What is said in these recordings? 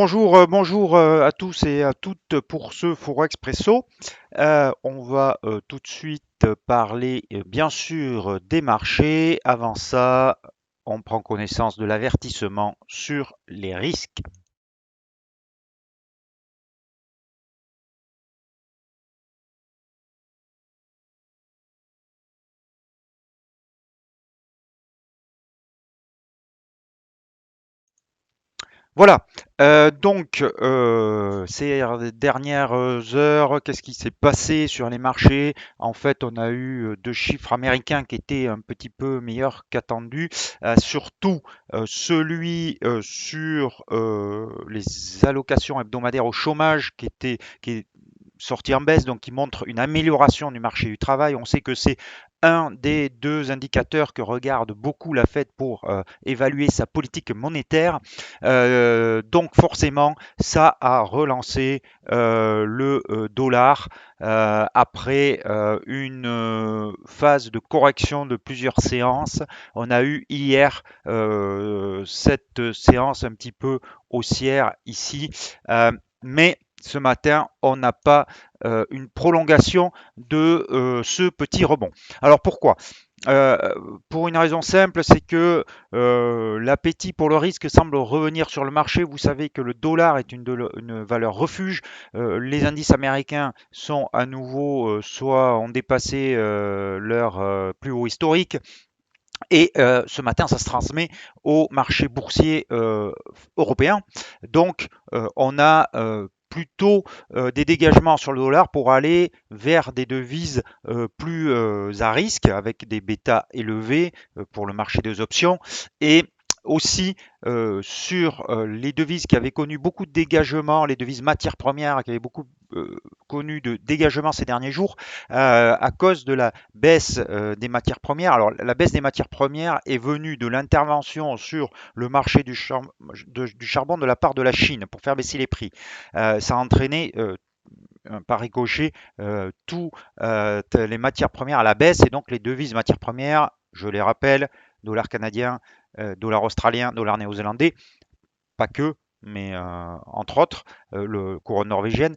Bonjour à tous et à toutes pour ce Forex Expresso. On va tout de suite parler bien sûr des marchés. Avant ça, on prend connaissance de l'avertissement sur les risques. Voilà. Ces dernières heures, qu'est-ce qui s'est passé sur les marchés? En fait, on a eu deux chiffres américains qui étaient un petit peu meilleurs qu'attendus, surtout celui sur les allocations hebdomadaires au chômage qui est sorti en baisse, donc qui montre une amélioration du marché du travail. On sait que c'est un des deux indicateurs que regarde beaucoup la Fed pour évaluer sa politique monétaire. Donc forcément, ça a relancé le dollar après une phase de correction de plusieurs séances. On a eu hier cette séance un petit peu haussière ici, mais ce matin, on n'a pas une prolongation de ce petit rebond. Alors pourquoi? Euh, pour une raison simple, c'est que l'appétit pour le risque semble revenir sur le marché. Vous savez que le dollar est une valeur refuge. Les indices américains sont à nouveau, soit ont dépassé leur plus haut historique. Et ce matin, ça se transmet au marché boursier européen. Donc, on a plutôt des dégagements sur le dollar pour aller vers des devises plus à risque, avec des bêtas élevés pour le marché des options. Et aussi sur les devises qui avaient connu beaucoup de dégagement, les devises matières premières qui avaient beaucoup connu de dégagement ces derniers jours à cause de la baisse des matières premières. Alors la baisse des matières premières est venue de l'intervention sur le marché du charbon de la part de la Chine pour faire baisser les prix. Ça a entraîné par ricochet tous les matières premières à la baisse et donc les devises matières premières, je les rappelle, dollar canadien, dollar australien, dollar néo-zélandais, pas que, mais entre autres, le couronne norvégienne,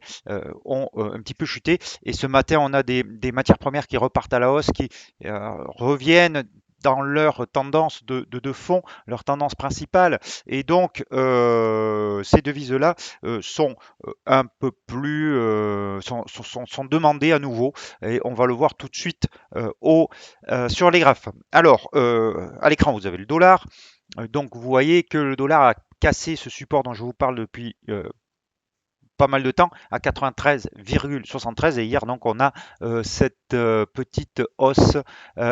ont un petit peu chuté. Et ce matin, on a des matières premières qui repartent à la hausse, qui reviennent dans leur tendance de fond, leur tendance principale. Et donc, ces devises-là sont un peu plus, sont demandées à nouveau. Et on va le voir tout de suite sur les graphes. Alors, à l'écran, vous avez le dollar. Donc vous voyez que le dollar a cassé ce support dont je vous parle depuis pas mal de temps à 93,73 et hier donc on a cette petite hausse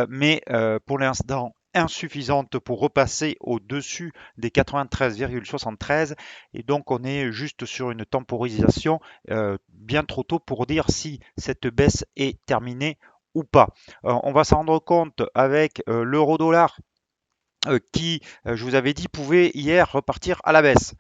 mais pour l'instant insuffisante pour repasser au-dessus des 93,73 et donc on est juste sur une temporisation bien trop tôt pour dire si cette baisse est terminée ou pas. On va s'en rendre compte avec l'euro-dollar qui, je vous avais dit, pouvait hier repartir à la baisse.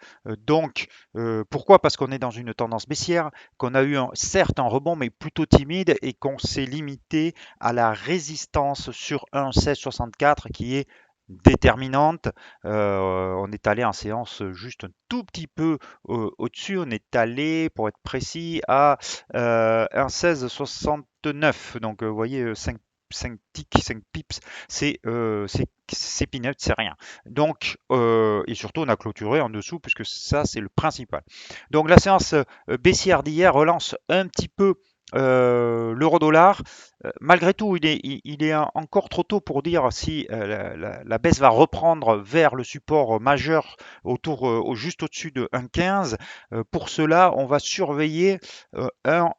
Pourquoi? Parce qu'on est dans une tendance baissière, qu'on a eu certes un rebond, mais plutôt timide, et qu'on s'est limité à la résistance sur 1,1664 qui est déterminante. On est allé en séance juste un tout petit peu au-dessus. On est allé, pour être précis, à 1,1669. Donc, vous voyez, 5 ticks, 5 pips, c'est peanuts, c'est rien. Donc, et surtout, on a clôturé en dessous, puisque ça, c'est le principal. Donc, la séance baissière d'hier relance un petit peu l'euro-dollar. Malgré tout, il est encore trop tôt pour dire si la baisse va reprendre vers le support majeur juste au-dessus de 1,15. Pour cela, on va surveiller un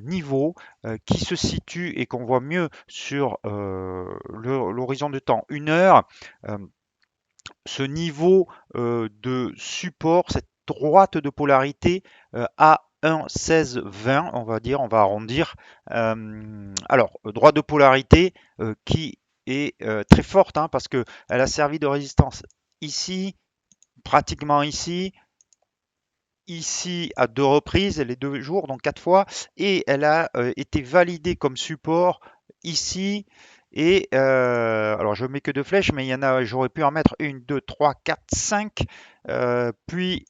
niveau qui se situe et qu'on voit mieux sur l'horizon de temps 1 heure. Euh, Ce niveau de support, cette droite de polarité à 1,1620, on va dire, on va arrondir. Alors, droite de polarité qui est très forte hein, parce qu'elle a servi de résistance ici, pratiquement ici, ici à deux reprises, les 2 jours, donc 4 fois, et elle a été validée comme support ici. Et alors je mets que deux flèches, mais il y en a, j'aurais pu en mettre une, deux, trois, quatre, cinq, puis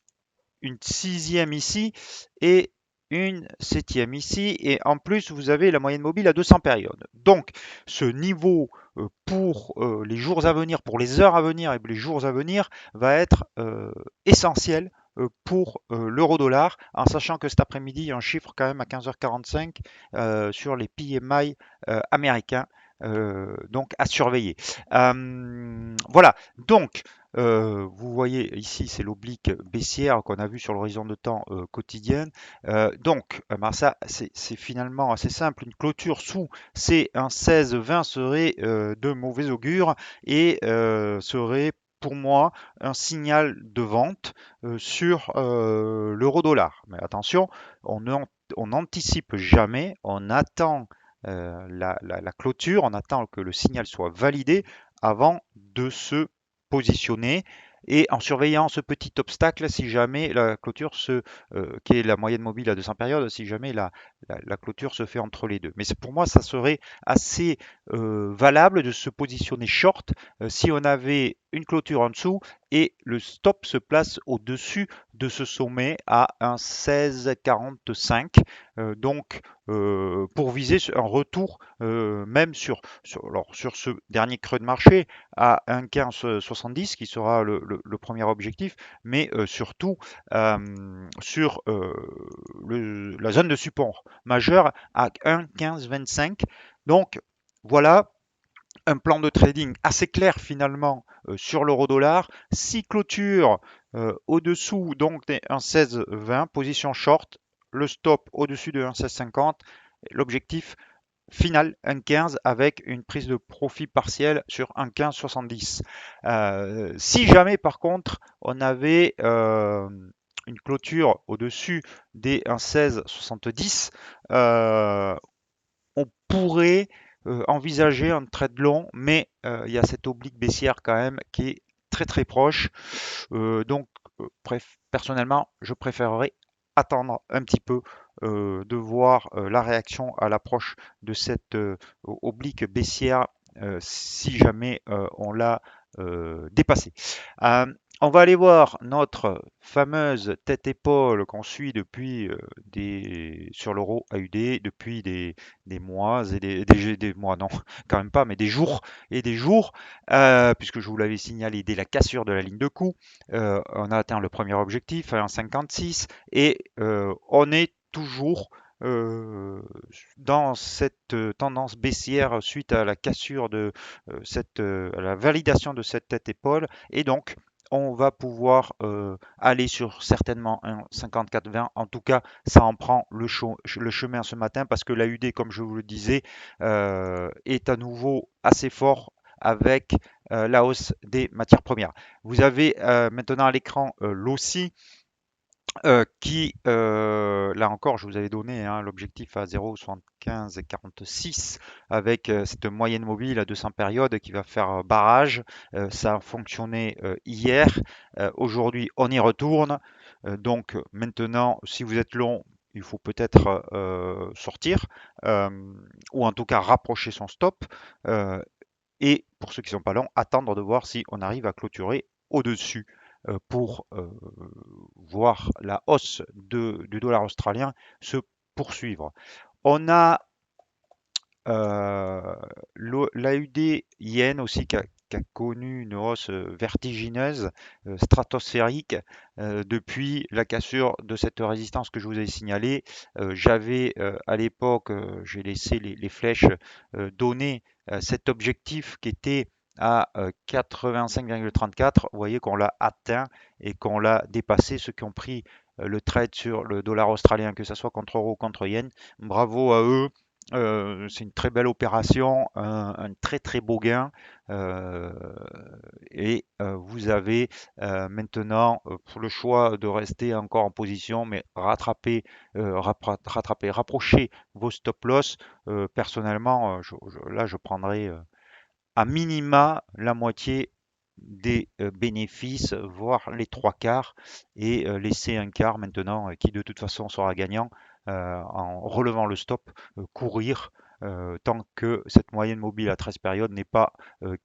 une sixième ici et une septième ici. Et en plus, vous avez la moyenne mobile à 200 périodes. Donc, ce niveau pour les jours à venir, pour les heures à venir et les jours à venir, va être essentiel pour l'euro-dollar, en sachant que cet après-midi, il y a un chiffre quand même à 15h45 sur les PMI américains, donc à surveiller. Voilà, donc vous voyez ici, c'est l'oblique baissière qu'on a vu sur l'horizon de temps quotidienne. Donc, ben ça, c'est finalement assez simple. Une clôture sous c'est un 16-20 serait de mauvais augure et serait pour moi un signal de vente sur l'euro-dollar. Mais attention, on n'anticipe jamais, on attend la clôture, on attend que le signal soit validé avant de se positionner et en surveillant ce petit obstacle si jamais la clôture qui est la moyenne mobile à 200 périodes, si jamais la clôture se fait entre les deux. Mais pour moi, ça serait assez valable de se positionner short si on avait une clôture en dessous et le stop se place au-dessus de ce sommet à un 16,45. Donc, pour viser un retour même sur ce dernier creux de marché à 1,1570 qui sera le premier objectif, mais surtout sur la zone de support majeure à 1,1525. Donc voilà un plan de trading assez clair finalement sur l'euro-dollar. 6 clôtures au-dessous donc des 1,1620, position short, le stop au-dessus de 1,1650, l'objectif final 1,15 avec une prise de profit partielle sur 1,1570. Si jamais par contre on avait une clôture au-dessus des 1,1670, on pourrait envisager un trade long, mais il y a cette oblique baissière quand même qui est très très proche. Donc, personnellement, je préférerais attendre un petit peu de voir la réaction à l'approche de cette oblique baissière si jamais on l'a dépassé. Euh, on va aller voir notre fameuse tête-épaule qu'on suit depuis sur l'euro AUD depuis des mois et des mois, non, quand même pas, mais des jours et des jours, puisque je vous l'avais signalé dès la cassure de la ligne de coup. On a atteint le premier objectif à 1,56 et on est toujours dans cette tendance baissière suite à la cassure de à la validation de cette tête-épaule et donc on va pouvoir aller sur certainement un 54,20. En tout cas, ça en prend le chemin ce matin parce que l'AUD, comme je vous le disais, est à nouveau assez fort avec la hausse des matières premières. Vous avez maintenant à l'écran l'OSI qui, là encore, je vous avais donné hein, l'objectif à 0,7546 avec cette moyenne mobile à 200 périodes qui va faire barrage. Ça a fonctionné hier. Aujourd'hui, on y retourne. Donc maintenant, si vous êtes long, il faut peut-être sortir euh, ou en tout cas rapprocher son stop. Et pour ceux qui ne sont pas longs, attendre de voir si on arrive à clôturer au-dessus pour voir la hausse du dollar australien se poursuivre. On a l'AUD yen aussi qui a connu une hausse vertigineuse, stratosphérique, depuis la cassure de cette résistance que je vous ai signalée. J'avais à l'époque, j'ai laissé les flèches donner cet objectif qui était à 85,34. Vous voyez qu'on l'a atteint et qu'on l'a dépassé. Ceux qui ont pris le trade sur le dollar australien, que ce soit contre euro ou contre yen, bravo à eux. C'est une très belle opération, un très très beau gain euh, et vous avez maintenant le choix de rester encore en position, mais rapprocher vos stop loss. Personnellement, là je prendrai à minima la moitié des bénéfices, voire les trois quarts, et laisser un quart maintenant qui de toute façon sera gagnant en relevant le stop, courir tant que cette moyenne mobile à 13 périodes n'est pas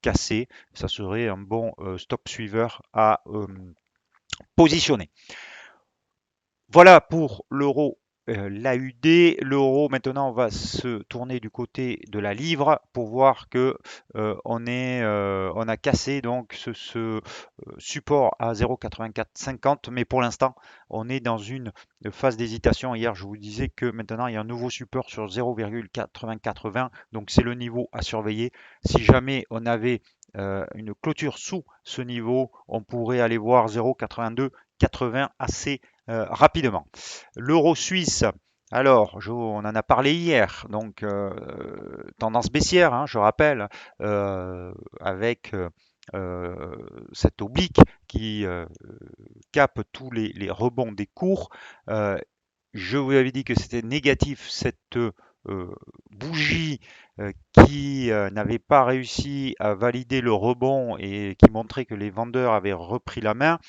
cassée. Ça serait un bon stop suiveur à positionner. Voilà pour l'euro, l'AUD. L'euro, maintenant, on va se tourner du côté de la livre pour voir que on a cassé donc support à 0,8450, mais pour l'instant, on est dans une phase d'hésitation. Hier, je vous disais que maintenant, il y a un nouveau support sur 0,8420, donc c'est le niveau à surveiller. Si jamais on avait une clôture sous ce niveau, on pourrait aller voir 0,8280 assez rapidement. L'euro suisse, alors, on en a parlé hier, donc tendance baissière, hein, je rappelle, avec cette oblique qui capte tous les rebonds des cours. Euh, je vous avais dit que c'était négatif cette bougie qui n'avait pas réussi à valider le rebond et qui montrait que les vendeurs avaient repris la main.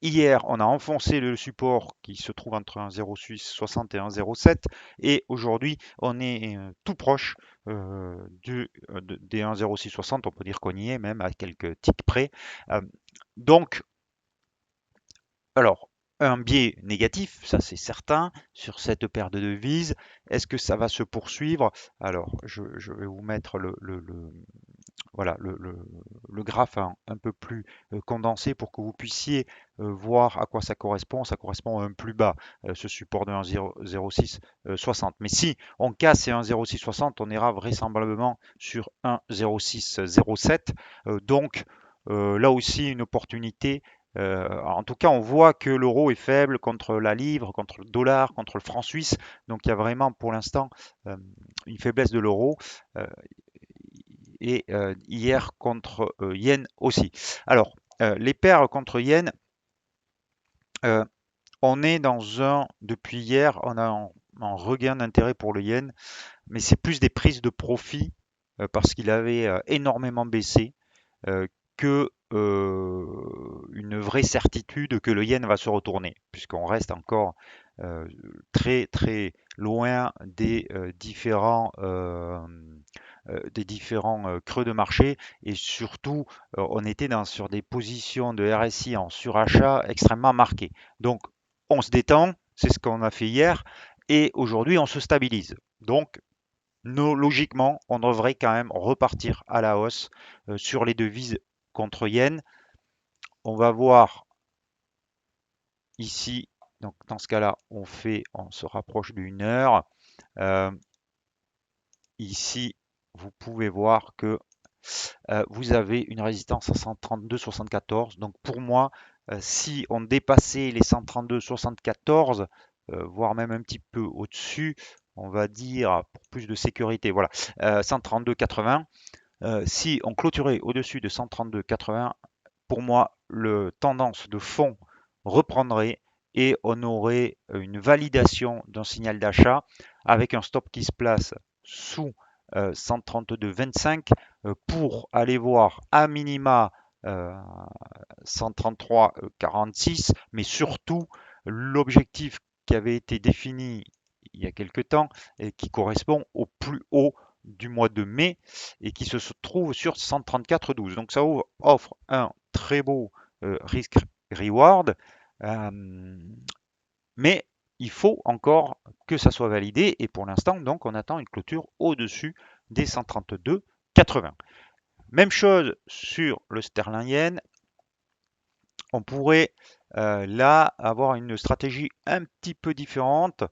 Hier, on a enfoncé le support qui se trouve entre un 0,60 et un 0,7 et aujourd'hui, on est tout proche des 1,0660. On peut dire qu'on y est même à quelques ticks près. Euh, donc, alors, un biais négatif, ça c'est certain, sur cette paire de devises. Est-ce que ça va se poursuivre? Alors, je vais vous mettre voilà, le graphe un peu plus condensé pour que vous puissiez voir à quoi ça correspond. Ça correspond à un plus bas, ce support de 1,0660. Mais si on casse ces 1,0660, on ira vraisemblablement sur 1,0607. Donc là aussi une opportunité. En tout cas, on voit que l'euro est faible contre la livre, contre le dollar, contre le franc suisse. Donc il y a vraiment pour l'instant une faiblesse de l'euro. Euh, et hier contre yen aussi. Alors, les paires contre yen, euh, on est depuis hier, on a un regain d'intérêt pour le yen, mais c'est plus des prises de profit parce qu'il avait énormément baissé que une vraie certitude que le yen va se retourner, puisqu'on reste encore très très loin des différents creux de marché et surtout on était sur des positions de RSI en surachat extrêmement marquées. Donc on se détend, c'est ce qu'on a fait hier et aujourd'hui on se stabilise. Donc logiquement, on devrait quand même repartir à la hausse sur les devises contre yen. On va voir ici, donc dans ce cas-là, on se rapproche d'une heure. Euh, Ici, vous pouvez voir que vous avez une résistance à 132,74. Donc pour moi, si on dépassait les 132,74, voire même un petit peu au-dessus, on va dire pour plus de sécurité, voilà, 132,80. Si on clôturait au-dessus de 132,80, pour moi, le tendance de fond reprendrait et on aurait une validation d'un signal d'achat avec un stop qui se place sous 132,25 pour aller voir à minima 133,46, mais surtout l'objectif qui avait été défini il y a quelque temps et qui correspond au plus haut du mois de mai et qui se trouve sur 134,12. Donc ça offre un très beau risk reward, euh, mais il faut encore que ça soit validé et pour l'instant donc on attend une clôture au-dessus des 132,80. Même chose sur le sterling yen, on pourrait là avoir une stratégie un petit peu différente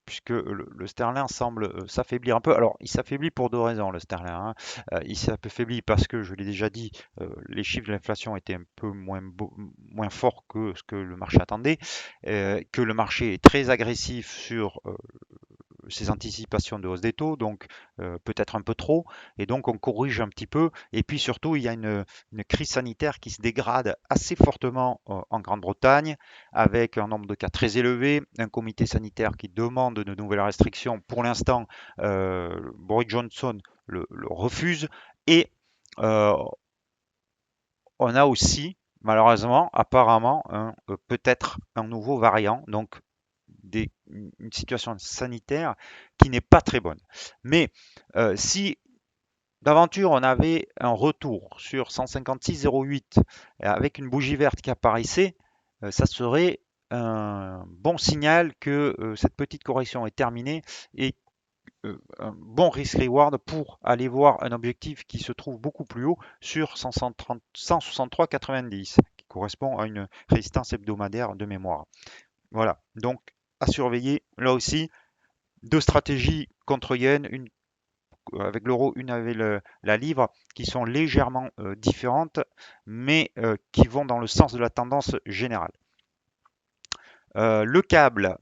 puisque le sterling semble s'affaiblir un peu. Alors, il s'affaiblit pour deux raisons, le sterling, hein. Il s'affaiblit parce que, je l'ai déjà dit, les chiffres de l'inflation étaient un peu moins forts que ce que le marché attendait, que le marché est très agressif sur ces anticipations de hausse des taux, donc peut-être un peu trop, et donc on corrige un petit peu. Et puis surtout, il y a une crise sanitaire qui se dégrade assez fortement en Grande-Bretagne, avec un nombre de cas très élevé, un comité sanitaire qui demande de nouvelles restrictions. Pour l'instant, Boris Johnson le refuse, et euh, on a aussi, malheureusement, apparemment, peut-être un nouveau variant, donc une situation sanitaire qui n'est pas très bonne. Mais si d'aventure on avait un retour sur 156,08 avec une bougie verte qui apparaissait, ça serait un bon signal que cette petite correction est terminée et un bon risk-reward pour aller voir un objectif qui se trouve beaucoup plus haut sur 163,90 qui correspond à une résistance hebdomadaire de mémoire. Voilà, donc à surveiller là aussi deux stratégies contre yen, une avec l'euro, une avec la livre, qui sont légèrement différentes, mais qui vont dans le sens de la tendance générale. Le câble,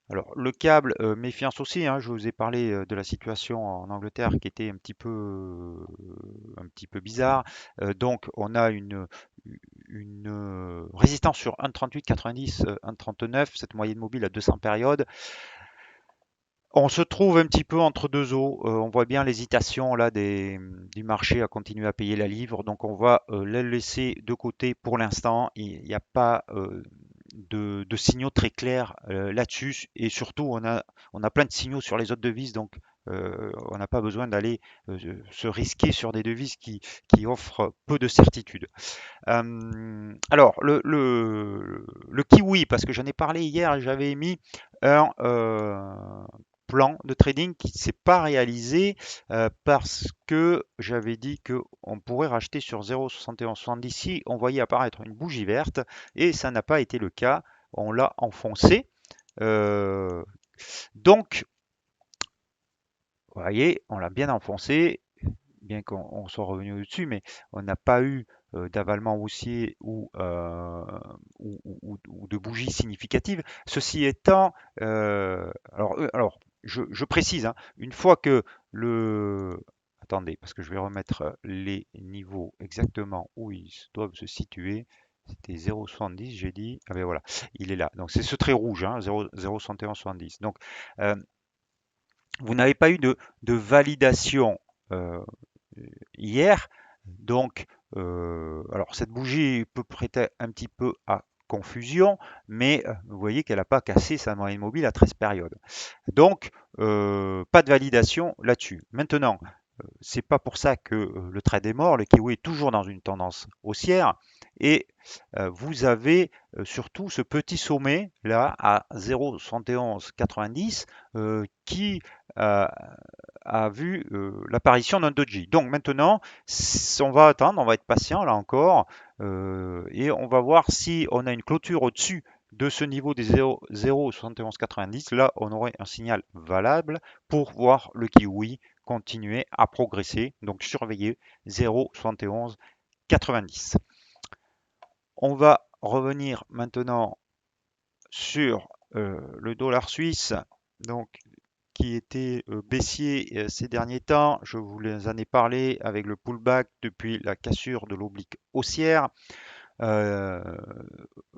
alors le câble, méfiance aussi, hein, je vous ai parlé de la situation en Angleterre qui était un petit peu bizarre. Donc on a une résistance sur 1,3890, 1,39, cette moyenne mobile à 200 périodes. On se trouve un petit peu entre deux eaux. On voit bien l'hésitation là du marché à continuer à payer la livre. Donc on va la laisser de côté pour l'instant. Il n'y a pas de signaux très clairs là-dessus. Et surtout, on a plein de signaux sur les autres devises. Donc on n'a pas besoin d'aller se risquer sur des devises qui offrent peu de certitude. Alors, le kiwi, parce que j'en ai parlé hier et j'avais mis un plan de trading qui ne s'est pas réalisé parce que j'avais dit qu'on pourrait racheter sur 0,7170 si on voyait apparaître une bougie verte et ça n'a pas été le cas. On l'a enfoncé. Euh, donc, vous voyez, on l'a bien enfoncé bien qu'on soit revenu au-dessus, mais on n'a pas eu d'avalement haussier ou de bougies significatives. Ceci étant, alors je précise, hein, une fois que le... Attendez, parce que je vais remettre les niveaux exactement où ils doivent se situer. C'était 0,70, j'ai dit. Ah ben voilà, il est là. Donc c'est ce trait rouge, hein, 0,7170. Donc euh, vous n'avez pas eu de validation euh, hier. Donc, alors cette bougie peut prêter un petit peu à confusion, mais vous voyez qu'elle n'a pas cassé sa moyenne mobile à 13 périodes. Donc, pas de validation là-dessus. Maintenant, c'est pas pour ça que le trade est mort. Le kiwi est toujours dans une tendance haussière et vous avez surtout ce petit sommet là à 0,7190 qui euh, a vu l'apparition d'un doji. Donc maintenant, on va attendre, on va être patient là encore, et on va voir si on a une clôture au-dessus de ce niveau des 0,7190. Là, on aurait un signal valable pour voir le kiwi continuer à progresser. Donc surveiller 0,7190. On va revenir maintenant sur le dollar suisse. Donc qui était baissier ces derniers temps. Je vous en ai parlé avec le pullback depuis la cassure de l'oblique haussière. Euh,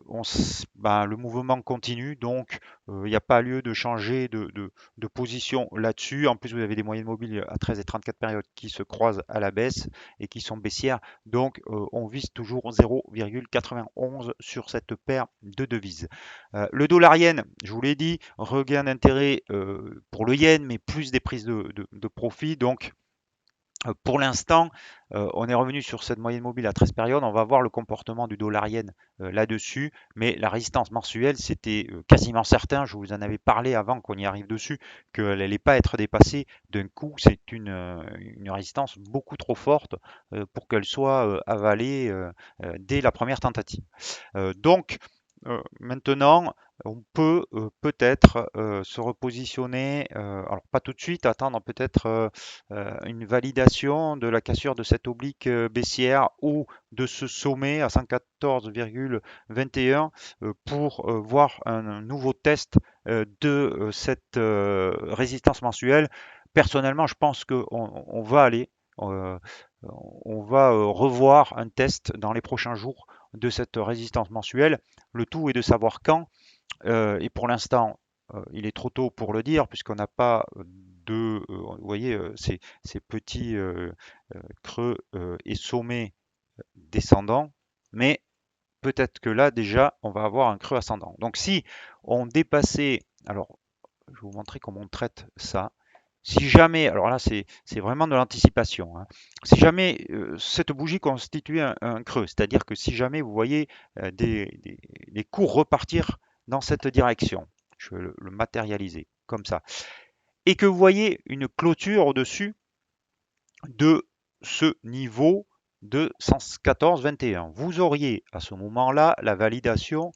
le mouvement continue, donc il n'y a pas lieu de changer de position là-dessus. En plus, vous avez des moyennes mobiles à 13 et 34 périodes qui se croisent à la baisse et qui sont baissières. Donc, on vise toujours 0,91 sur cette paire de devises. Le dollar yen, je vous l'ai dit, regain d'intérêt pour le yen, mais plus des prises de profit. Donc, pour l'instant, on est revenu sur cette moyenne mobile à 13 périodes. On va voir le comportement du dollar yen là-dessus. Mais la résistance mensuelle, c'était quasiment certain. Je vous en avais parlé avant qu'on y arrive dessus, qu'elle n'allait pas être dépassée d'un coup. C'est une résistance beaucoup trop forte pour qu'elle soit avalée dès la première tentative. Donc, maintenant, on peut peut-être se repositionner, alors pas tout de suite, attendre peut-être une validation de la cassure de cette oblique baissière ou de ce sommet à 114,21 pour voir un nouveau test de cette résistance mensuelle. Personnellement, je pense qu'on va aller, euh, on va revoir un test dans les prochains jours de cette résistance mensuelle. Le tout est de savoir quand. Et pour l'instant, il est trop tôt pour le dire, puisqu'on n'a pas vous voyez, ces petits creux et sommets descendants. Mais peut-être que là, déjà, on va avoir un creux ascendant. Donc si on dépassait, alors je vais vous montrer comment on traite ça. Si jamais, alors là c'est vraiment de l'anticipation, hein. Si jamais cette bougie constitue un creux, c'est-à-dire que si jamais vous voyez les cours repartir dans cette direction. Je vais le matérialiser comme ça. Et que vous voyez une clôture au-dessus de ce niveau de 114,21. Vous auriez à ce moment-là la validation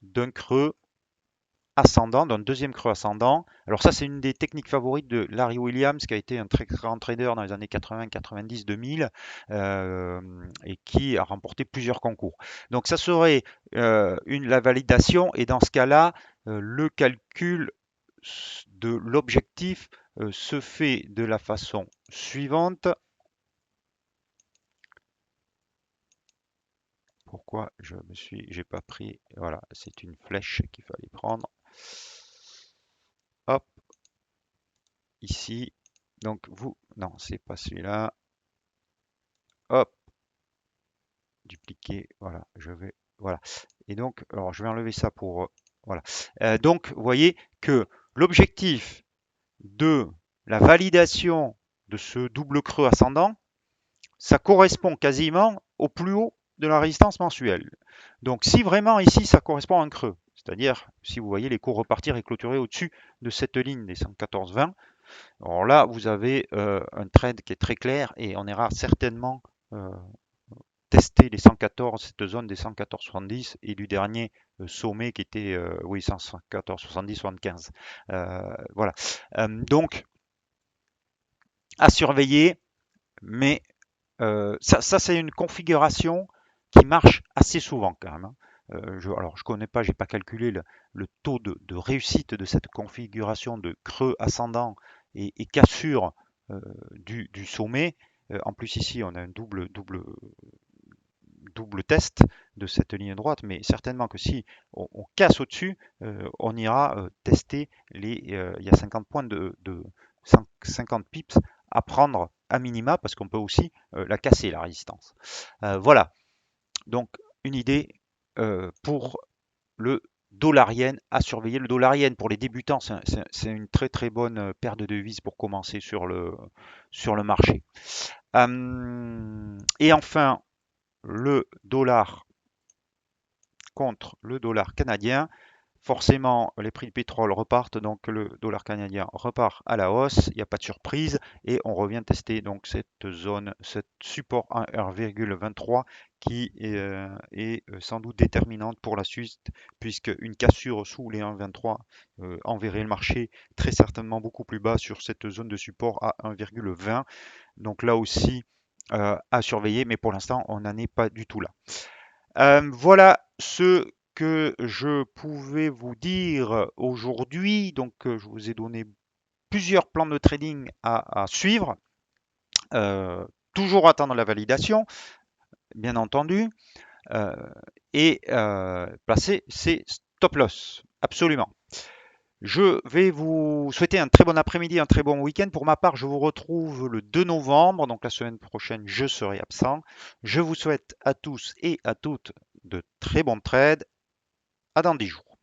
d'un creux ascendant, d'un deuxième creux ascendant. Alors ça, c'est une des techniques favorites de Larry Williams, qui a été un très grand trader dans les années 80, 90, 2000, et qui a remporté plusieurs concours. Donc ça serait la validation, et dans ce cas-là, le calcul de l'objectif se fait de la façon suivante. Pourquoi j'ai pas pris, voilà, c'est une flèche qu'il fallait prendre. Hop, ici. Donc non, c'est pas celui-là. Hop, dupliquer, voilà, voilà. Et donc, alors je vais enlever ça pour, voilà. Donc, vous voyez que l'objectif de la validation de ce double creux ascendant, ça correspond quasiment au plus haut de la résistance mensuelle. Donc, si vraiment ici, ça correspond à un creux, c'est-à-dire, si vous voyez les cours repartir et clôturer au-dessus de cette ligne des 114,20, alors là, vous avez un trend qui est très clair, et on ira certainement tester les 114, cette zone des 114,70, et du dernier sommet qui était, oui, 114,70, 75. Voilà. Donc, à surveiller, mais ça c'est une configuration qui marche assez souvent quand même, hein. Alors, je connais pas, j'ai pas calculé le taux de réussite de cette configuration de creux ascendant et cassure du sommet. En plus, ici, on a un double test de cette ligne droite, mais certainement que si on casse au-dessus, on ira tester il y a 50 points de 50 pips à prendre à minima, parce qu'on peut aussi la casser, la résistance. Voilà, donc une idée pour le dollar yen à surveiller. Le dollar yen pour les débutants, c'est une très très bonne paire de devises pour commencer sur le marché. Et enfin, le dollar contre le dollar canadien. Forcément, les prix du pétrole repartent, donc le dollar canadien repart à la hausse, il n'y a pas de surprise, et on revient tester donc cette zone, cet support à 1,23 qui est sans doute déterminante pour la suite, puisque une cassure sous les 1,23 enverrait le marché très certainement beaucoup plus bas sur cette zone de support à 1,20. Donc là aussi à surveiller, mais pour l'instant on n'en est pas du tout là. Voilà ce que je pouvais vous dire aujourd'hui. Donc, je vous ai donné plusieurs plans de trading à suivre. Euh, Toujours attendre la validation, bien entendu, euh, et placer ses stop loss, absolument. Je vais vous souhaiter un très bon après-midi, un très bon week-end. Pour ma part, je vous retrouve le 2 novembre, donc la semaine prochaine, je serai absent. Je vous souhaite à tous et à toutes de très bons trades. À dans 10 jours.